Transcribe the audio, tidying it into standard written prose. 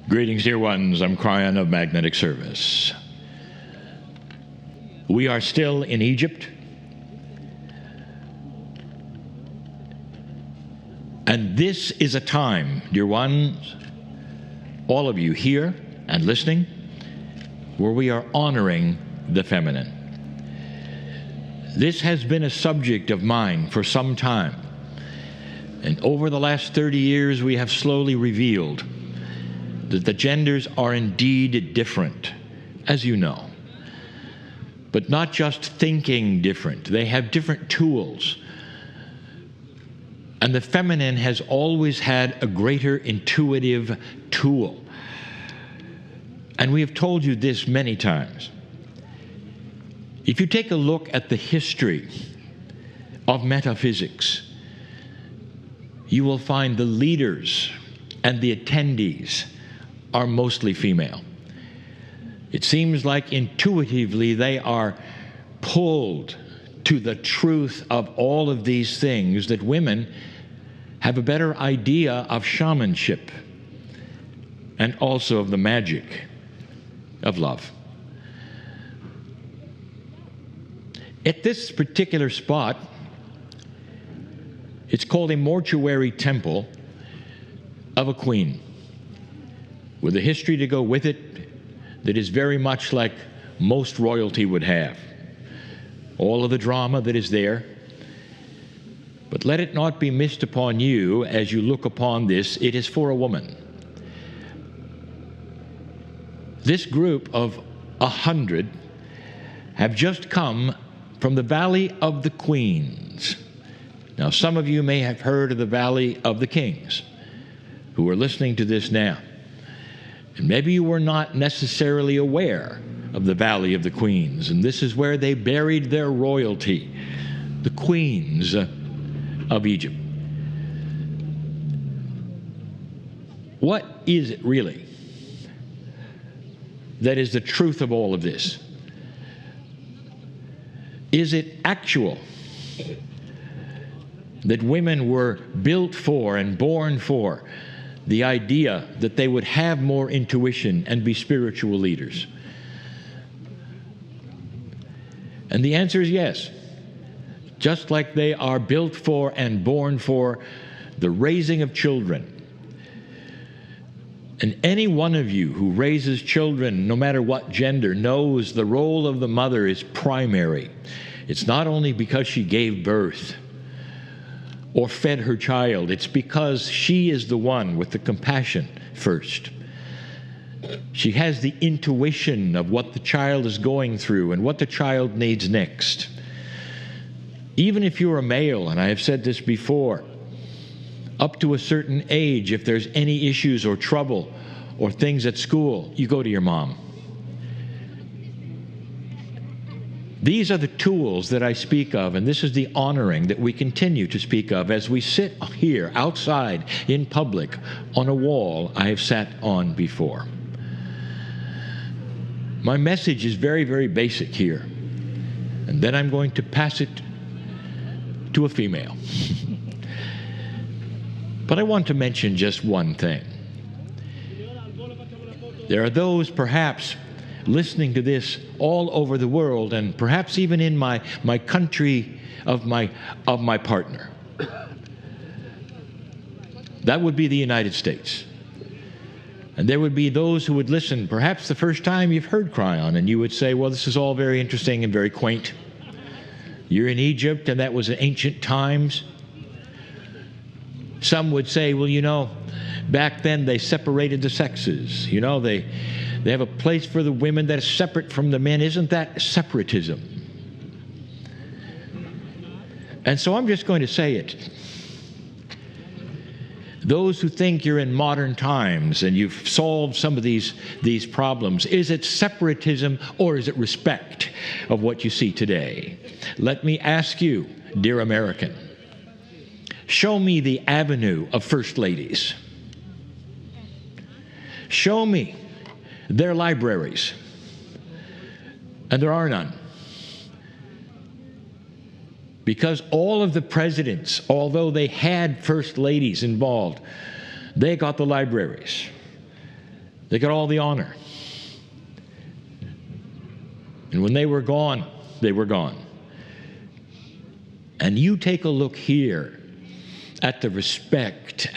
Greetings, dear ones. I'm Kryon of Magnetic Service. We are still in Egypt. And this is a time, dear ones, all of you here and listening, where we are honoring the feminine. This has been a subject of mine for some time. And over the last 30 years, we have slowly revealed that the genders are indeed different, as you know. But not just thinking different. They have different tools. And the feminine has always had a greater intuitive tool. And we have told you this many times. If you take a look at the history of metaphysics, you will find the leaders and the attendees are mostly female. It seems like intuitively they are pulled to the truth of all of these things, that women have a better idea of shamanship and also of the magic of love. At this particular spot, it's called a mortuary temple of a queen, with a history to go with it that is very much like most royalty would have. All of the drama that is there. But let it not be missed upon you as you look upon this, it is for a woman. This group of 100 have just come from the Valley of the Queens. Now, some of you may have heard of the Valley of the Kings who are listening to this now. And maybe you were not necessarily aware of the Valley of the Queens, and this is where they buried their royalty, the queens of Egypt. What is it really that is the truth of all of this? Is it actual that women were built for and born for the idea that they would have more intuition and be spiritual leaders? And the answer is yes. Just like they are built for and born for the raising of children. And any one of you who raises children, no matter what gender, knows the role of the mother is primary. It's not only because she gave birth or fed her child. It's because she is the one with the compassion first. She has the intuition of what the child is going through and what the child needs next. Even if you're a male, and I have said this before, up to a certain age, if there's any issues or trouble or things at school, you go to your mom. These are the tools that I speak of, and this is the honoring that we continue to speak of as we sit here outside in public on a wall I have sat on before. My message is very, very basic here, and then I'm going to pass it to a female. But I want to mention just one thing. There are those perhaps listening to this all over the world, and perhaps even in my country of my partner. That would be the United States. And there would be those who would listen, perhaps the first time you've heard Kryon, and you would say, well, this is all very interesting and very quaint. You're in Egypt, and that was in ancient times. Some would say, well, you know, back then they separated the sexes. You know, they have a place for the women that is separate from the men. Isn't that separatism? And so I'm just going to say it. Those who think you're in modern times and you've solved some of these problems, is it separatism or is it respect of what you see today? Let me ask you, dear American, show me the avenue of first ladies. Show me their libraries. And there are none. Because all of the presidents, although they had first ladies involved, they got the libraries. They got all the honor. And when they were gone, they were gone. And you take a look here at the respect